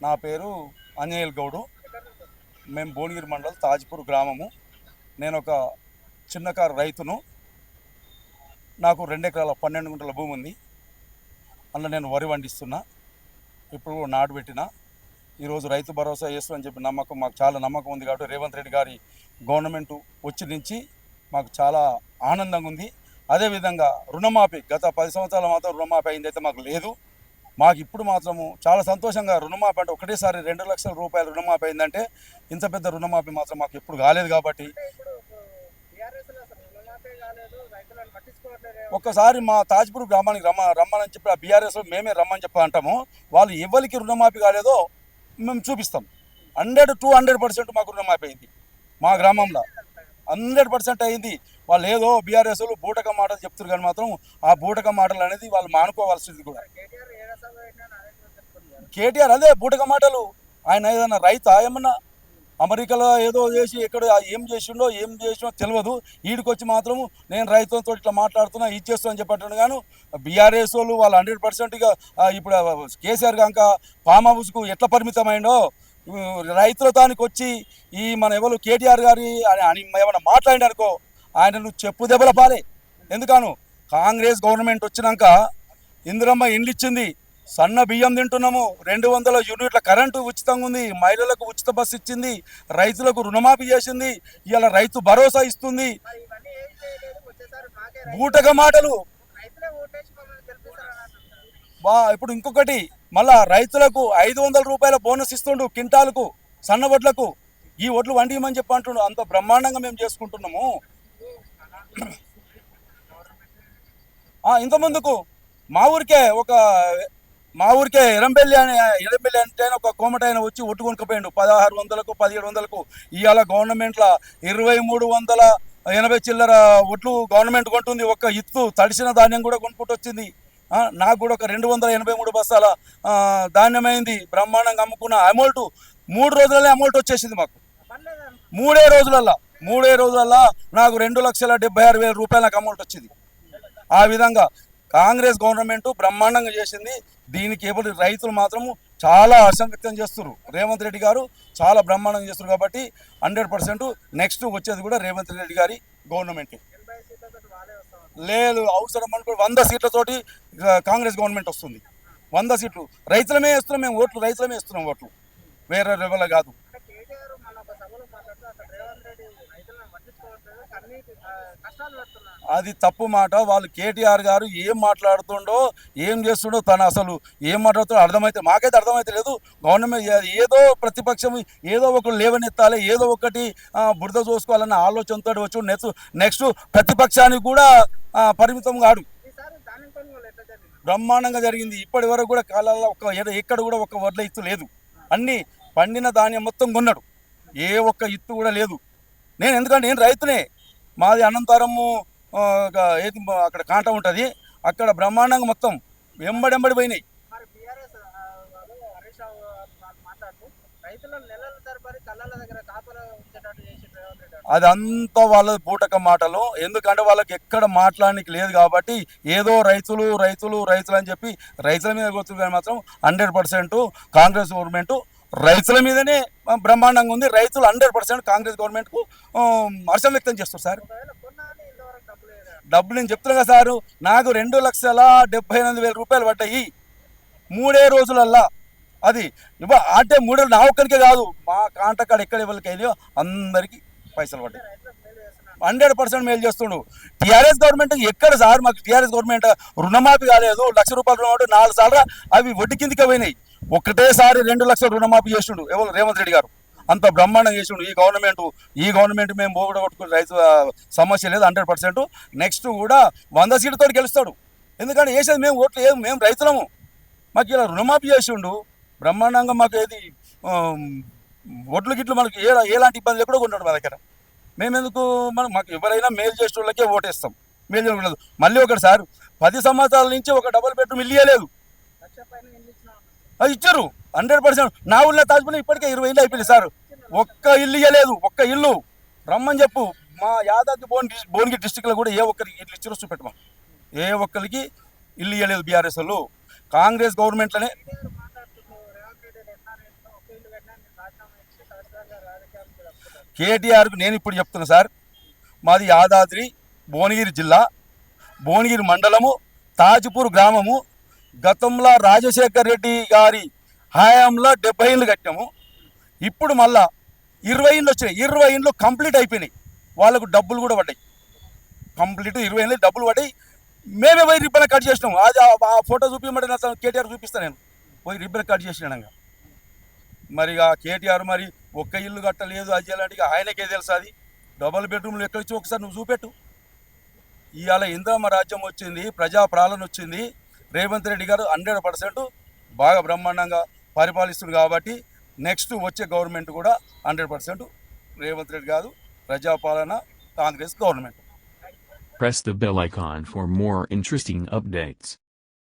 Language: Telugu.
నా పేరు అంజనేయులు గౌడు. మేము భువనగిరి మండలం తాజ్పూర్ గ్రామము. నేను ఒక చిన్నకారు రైతును. నాకు 2 ఎకరాల 12 గుంటల భూమి ఉంది. అందులో నేను వరి పండిస్తున్నా. ఇప్పుడు నాటు పెట్టిన. ఈరోజు రైతు భరోసా చేస్తామని చెప్పి నమ్మకం, మాకు చాలా నమ్మకం ఉంది. కాబట్టి రేవంత్ రెడ్డి గారి గవర్నమెంట్ వచ్చి నుంచి మాకు చాలా ఆనందంగా ఉంది. అదేవిధంగా రుణమాఫీ గత 10 సంవత్సరాల మాత్రం రుణమాఫీ అయిందైతే మాకు లేదు. మాకు ఇప్పుడు మాత్రము చాలా సంతోషంగా రుణమాఫీ అంటే ఒకటేసారి 2 లక్షల రూపాయలు రుణమాఫీ అయిందంటే ఇంత పెద్ద రుణమాఫీ మాత్రం మాకు ఎప్పుడు కాలేదు. కాబట్టి ఒక్కసారి మా తాజ్పూర్ గ్రామానికి రమ్మని చెప్పి ఆ బీఆర్ఎస్ మేమే రమ్మని చెప్పి అంటాము. వాళ్ళు ఎవరికి రుణమాఫీ కాలేదో మేము చూపిస్తాం. 100% మాకు రుణమాఫీ అయింది. మా గ్రామంలో 100% అయింది. వాళ్ళు ఏదో బీఆర్ఎస్లు బూటక మాటలు చెప్తారు కానీ మాత్రం ఆ బూటక మాటలు అనేది వాళ్ళు మానుకోవాల్సింది కూడా. కేటీఆర్ అదే బూటక మాటలు. ఆయన ఏదైనా రైతా ఏమన్నా అమెరికాలో ఏదో చేసి ఎక్కడ ఏం చేసిండో తెలియదు. ఈడికొచ్చి మాత్రము నేను రైతులతో ఇట్లా మాట్లాడుతున్నా ఇది చేస్తున్నా అని చెప్పట్టు గాను బీఆర్ఎస్ వాళ్ళు 100%గా ఇప్పుడు కేసీఆర్ కనుక ఫామ్ హౌస్కు ఎట్లా పరిమితమైండో రైతుల దానికి వచ్చి ఈ మన ఎవరు కేటీఆర్ గారి అని ఏమైనా మాట్లాడిననుకో ఆయనను చెప్పు దెబ్బల పాలే. ఎందుకను కాంగ్రెస్ గవర్నమెంట్ వచ్చినాక ఇందిరమ్మ ఇండ్లు ఇచ్చింది, సన్న బియ్యం తింటున్నాము, 200 యూనిట్ల కరెంటు ఉచితంగా ఉంది, మహిళలకు ఉచిత బస్సు ఇచ్చింది, రైతులకు రుణమాఫీ చేసింది, ఇవాళ రైతు భరోసా ఇస్తుంది. బూటక మాటలు. ఇప్పుడు ఇంకొకటి మళ్ళా రైతులకు 500 రూపాయల బోనస్ ఇస్తుండు కింటాలకు, సన్న వడ్లకు. ఈ వడ్లు వండిమని చెప్పి అంటుండు. అంత బ్రహ్మాండంగా మేము చేసుకుంటున్నాము. ఇంత ముందుకు మా ఊరికే ఎరంబెల్లి అంటే ఒక కోమటైన వచ్చి ఒట్టు కొనుక్కపోయాడు 1600కు 1700కు. ఇవాళ గవర్నమెంట్లో 2380 చిల్లర ఒట్లు గవర్నమెంట్ కొంటుంది. ఒక ఇత్తు తడిసిన ధాన్యం కూడా కొనుక్కుంటూ వచ్చింది. నాకు కూడా ఒక 283 బస్తాల ధాన్యమైంది. బ్రహ్మాండంగా అమ్ముకున్న అమౌంట్ 3 రోజులనే అమౌంట్ వచ్చేసింది మాకు. 3 రోజులల్లా నాకు 2,76,000 రూపాయలు నాకు అమౌంట్ వచ్చింది. ఆ విధంగా కాంగ్రెస్ గవర్నమెంట్ బ్రహ్మాండంగా చేసింది. దీనికి ఎవరి రైతులు మాత్రము చాలా హర్షం వ్యక్తం చేస్తున్నారు. రేవంత్ రెడ్డి గారు చాలా బ్రహ్మాండంగా చేస్తున్నారు. కాబట్టి 100% నెక్స్ట్ వచ్చేది కూడా రేవంత్ రెడ్డి గారి గవర్నమెంట్. లేదు అవసరం అనుకో 100 సీట్లతోటి కాంగ్రెస్ గవర్నమెంట్ వస్తుంది. 100 సీట్లు రైతులమే ఇస్తున్నాం మేము, ఓట్లు రైతులమే ఇస్తున్నాం, ఓట్లు వేరే లెవెల్ కాదు. అది తప్పు మాట. వాళ్ళు కేటీఆర్ గారు ఏం మాట్లాడుతుండో ఏం చేస్తుండో తను అసలు ఏం మాట్లాడుతుండో అర్థమైతే మాకైతే అర్థమైతే లేదు. గవర్నమెంట్ ఏదో ప్రతిపక్షం ఏదో ఒకటి లేవనెత్తాలి, ఏదో ఒకటి బురద చూసుకోవాలన్న ఆలోచనతో వచ్చు. నెక్స్ట్ ప్రతిపక్షానికి కూడా పరిమితం కాదు. బ్రహ్మాండంగా జరిగింది. ఇప్పటి వరకు కూడా కాలాల్లో ఎక్కడ కూడా ఒక వడ్ల ఇత్తు లేదు. అన్నీ పండిన ధాన్యం మొత్తం కొన్నాడు. ఏ ఒక్క ఇత్తు కూడా లేదు. ఎందుకంటే నేను రైతునే. మాది అనంతరము ఏది అక్కడ కాంట ఉంటుంది, అక్కడ బ్రహ్మాండంగా మొత్తం వెంబడి పోయినాయి. అదంతా వాళ్ళ బూటక మాటలు. ఎందుకంటే వాళ్ళకి ఎక్కడ మాట్లాడడానికి లేదు. కాబట్టి ఏదో రైతులు అని చెప్పి రైతుల మీద కొడుతుంది. కానీ మాత్రం 100% కాంగ్రెస్ గవర్నమెంట్ రైతుల మీదనే బ్రహ్మాండంగా ఉంది. రైతులు 100% కాంగ్రెస్ గవర్నమెంట్కు హర్షం వ్యక్తం చేస్తారు. సార్ డబ్బులు నేను చెప్తున్నా కదా సారు, నాకు 2,78,000 రూపాయలు పడ్డాయి 3 రోజులల్లా. అది అంటే 3 నా ఒక్కరికే కాదు, మా కాంటకాడ ఎక్కడ ఎవరికి అయినాయో అందరికీ పైసలు పడ్డాయి. 100% మేలు చేస్తుండు. టీఆర్ఎస్ గవర్నమెంట్ ఎక్కడ సార్? మాకు టీఆర్ఎస్ గవర్నమెంట్ రుణమాఫీ కాలేదు. 1,00,000 రూపాయలు రుణమాఫీ 4 సార్లు అవి వడ్డీ కిందికే పోయినాయి. ఒకటేసారి 2 లక్షల రుణమాఫీ చేస్తుండు ఎవరు? రేవంత్ రెడ్డి గారు. అంత బ్రహ్మాండంగా చేసిండు. ఈ గవర్నమెంట్ మేము పోగొట్టుకుని రైతు సమస్య లేదు. 100% నెక్స్ట్ కూడా 100 సీట్లతో గెలుస్తాడు. ఎందుకంటే వేసేది మేము ఓట్లు, మేము రైతులము. మాకు ఇలా రుణమాఫీ చేసిండు బ్రహ్మాండంగా. మాకు ఏది ఒడ్లు గిట్లు మనకి ఎలాంటి ఇబ్బంది లేకుండా ఉంటాడు మా దగ్గర. మేమెందుకు మాకు ఎవరైనా మేలు చేసే వాళ్ళకే ఓటేస్తాం. మేలు చేయలేదు. మళ్ళీ ఒకటి సార్, 10 సంవత్సరాల నుంచి ఒక డబుల్ బెడ్రూమ్ ఇల్లు ఇవ్వలేదు. ఇచ్చారు 100%. నా ఊళ్ళో తాజ్పూర్ ఇప్పటికే 20 ఇల్లు అయిపోయింది సార్. ఒక్క ఇల్లు ఇవ్వలేదు. ఒక్క ఇల్లు రమ్మని చెప్పు. మా యాదాద్రి భువనగిరి డిస్టిక్లో కూడా ఏ ఒక్కరికి ఇల్లు ఇచ్చారో చూపెట్టమా. ఏ ఒక్కరికి ఇల్లు ఇవ్వలేదు బీఆర్ఎస్ వాళ్ళు. కాంగ్రెస్ గవర్నమెంట్లోనే కేటీఆర్కు నేను ఇప్పుడు చెప్తున్నా సార్, మాది యాదాద్రి భువనగిరి జిల్లా, భువనగిరి మండలము, తాజ్పూర్ గ్రామము. గతంలో రాజశేఖర్ రెడ్డి గారి హయాంలో 70 ఇండ్లు కట్టాము. ఇప్పుడు మళ్ళా 20 ఇండ్లు వచ్చినాయి. 20 ఇండ్లు కంప్లీట్ అయిపోయినాయి. వాళ్ళకు డబ్బులు కూడా పడ్డాయి. కంప్లీట్ 20 ఇండ్లు డబ్బులు పడ్డాయి. మేమే పోయి రిబ్బన్ కట్ చేసినాము. అది ఆ ఫోటో చూపించమంటే నా కేటీఆర్ చూపిస్తాను, నేను పోయి రిబ్బన్ కట్ చేసినాను. మరి ఆ కేటీఆర్ మరి ఒక్క ఇల్లు కట్టలేదు, అది చేయాలంటే ఆయనకే తెలుసు. అది డబుల్ బెడ్రూమ్లు ఎక్కడిచ్చి ఒకసారి నువ్వు చూపెట్టు. ఇవాళ ఇందిరమ్మ రాజ్యం వచ్చింది, ప్రజా పాలన వచ్చింది. రేవంత్ రెడ్డి గారు 100% బాగా బ్రహ్మాండంగా పరిపాలిస్తుంది. కాబట్టి నెక్స్ట్ వచ్చే గవర్నమెంట్ కూడా 100% రేవంత్ రెడ్డి గారు ప్రజాపాలన, Congress government. Press the bell icon for more interesting updates.